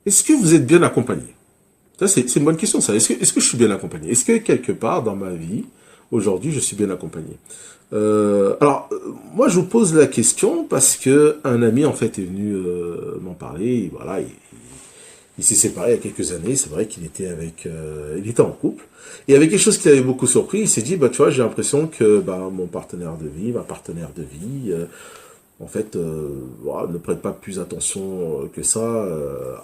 Est-ce que vous êtes bien accompagné? Ça, c'est une bonne question, ça. Est-ce que je suis bien accompagné? Est-ce que quelque part dans ma vie, aujourd'hui, je suis bien accompagné? Moi, je vous pose la question parce que un ami, en fait, est venu m'en parler. Et voilà, il s'est séparé il y a quelques années. C'est vrai qu'il était il était en couple. Et il y avait quelque chose qui l'avait beaucoup surpris. Il s'est dit, bah, tu vois, j'ai l'impression que bah, mon partenaire de vie, ma partenaire de vie, en fait, voilà, ne prête pas plus attention que ça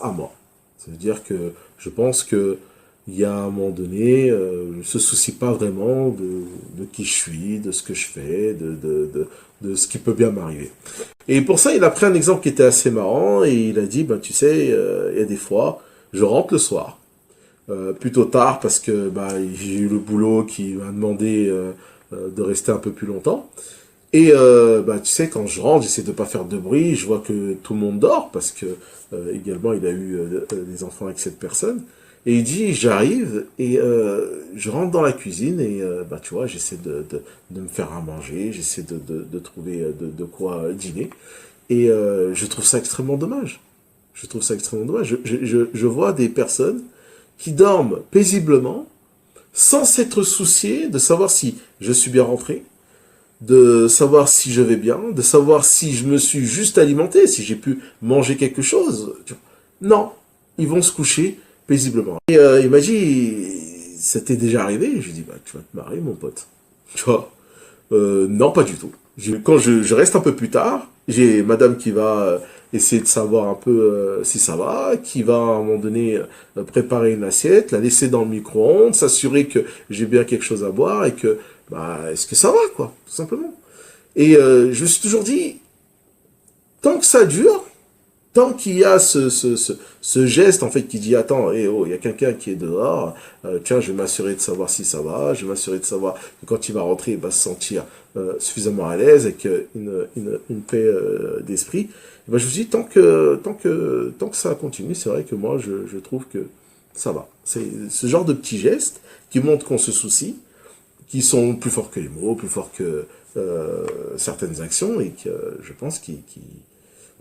à moi. Ça veut dire que je pense que il y a un moment donné, je ne se soucie pas vraiment de qui je suis, de ce que je fais, de ce qui peut bien m'arriver. Et pour ça, il a pris un exemple qui était assez marrant et il a dit, bah, tu sais, il y a des fois, je rentre le soir, plutôt tard parce que bah, j'ai eu le boulot qui m'a demandé de rester un peu plus longtemps. Et bah, tu sais, quand je rentre, j'essaie de pas faire de bruit, je vois que tout le monde dort, parce que également il a eu des enfants avec cette personne. Et il dit, j'arrive et je rentre dans la cuisine et bah, tu vois, j'essaie de me faire à manger, j'essaie de trouver de quoi dîner. Et je trouve ça extrêmement dommage. Je trouve ça extrêmement dommage. Je vois des personnes qui dorment paisiblement, sans s'être souciées de savoir si je suis bien rentré, de savoir si je vais bien, de savoir si je me suis juste alimenté, si j'ai pu manger quelque chose. Non, ils vont se coucher paisiblement. Et il m'a dit, ça t'est déjà arrivé? Je lui ai dit, bah, tu vas te marrer, mon pote. Tu vois, non, pas du tout. Quand je reste un peu plus tard, j'ai madame qui va essayer de savoir un peu si ça va, qui va à un moment donné préparer une assiette, la laisser dans le micro-ondes, s'assurer que j'ai bien quelque chose à boire et que, bah, est-ce que ça va, quoi, tout simplement. Et je me suis toujours dit, tant que ça dure, tant qu'il y a ce geste en fait qui dit attends, oh, il y a quelqu'un qui est dehors, tiens, je vais m'assurer de savoir si ça va, je vais m'assurer de savoir que quand il va rentrer, il va se sentir suffisamment à l'aise et une paix d'esprit. Et ben, je me suis dit tant que ça continue, c'est vrai que moi je trouve que ça va. C'est ce genre de petits gestes qui montrent qu'on se soucie, qui sont plus forts que les mots, plus forts que certaines actions et que je pense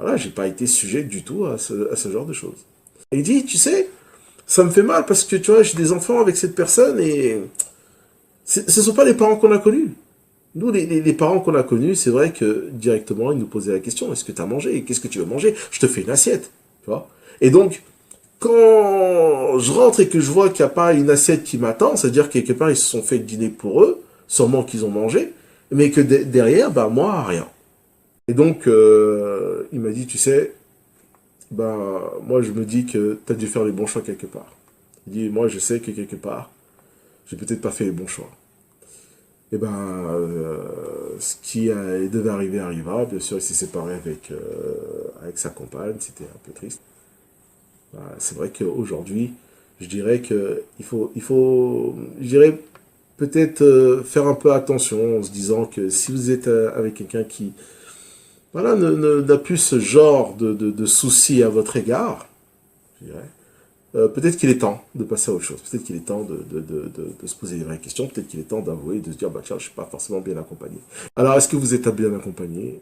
voilà, j'ai pas été sujet du tout à ce genre de choses. Et il dit, tu sais, ça me fait mal parce que, tu vois, j'ai des enfants avec cette personne et ce sont pas les parents qu'on a connus. Nous, les parents qu'on a connus, c'est vrai que directement, ils nous posaient la question, est-ce que tu as mangé? Qu'est-ce que tu veux manger? Je te fais une assiette, tu vois. Et donc, quand je rentre et que je vois qu'il n'y a pas une assiette qui m'attend, c'est-à-dire quelque part, ils se sont fait dîner pour eux, sûrement qu'ils ont mangé, mais que derrière, bah, moi, rien. Et donc, il m'a dit, tu sais, ben, moi, je me dis que tu as dû faire les bons choix quelque part. Il dit, moi, je sais que quelque part, j'ai peut-être pas fait les bons choix. Et ben, ce qui devait arriver arriva. Bien sûr, il s'est séparé avec sa compagne. C'était un peu triste. Ben, c'est vrai qu'aujourd'hui, je dirais je dirais peut-être faire un peu attention en se disant que si vous êtes avec quelqu'un qui, voilà, n'a plus ce genre de soucis à votre égard, je dirais, peut-être qu'il est temps de passer à autre chose. Peut-être qu'il est temps de se poser des vraies questions. Peut-être qu'il est temps d'avouer, de se dire, bah tiens, je suis pas forcément bien accompagné. Alors, est-ce que vous êtes bien accompagné?